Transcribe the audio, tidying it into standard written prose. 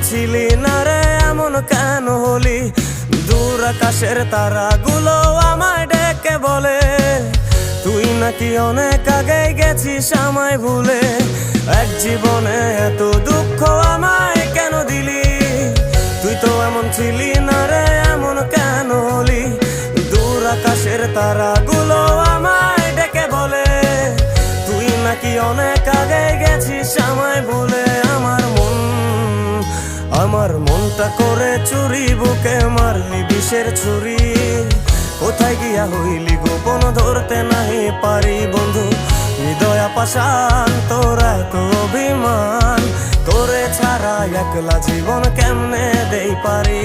ছিলি না রে এমন কেন হলি? দূর আকাশের তারাগুলো আমায় ডেকে বলে তুই নাকি অনেক আগে গেছিস আমায় ভুলে। এক জীবনে এত দুঃখ আমায় কেন দিলি? তুই তো এমন ছিলি না রে এমন কেন হলি? দূর আকাশের তারাগুলো আমায় ডেকে বলে তুই নাকি অনেক আগে গেছিস আমায় ভুলে। আমার মনটা করে চুরি, বুকে মারলি বিষের ছুরি। কোথায় গিয়া হইলি গোপন ধরতে নাহি পারি বন্ধু। হৃদয় পাষাণ তোর এত অভিমান, তোরে ছাড়া একলা জীবন কেমনে দেই পারি।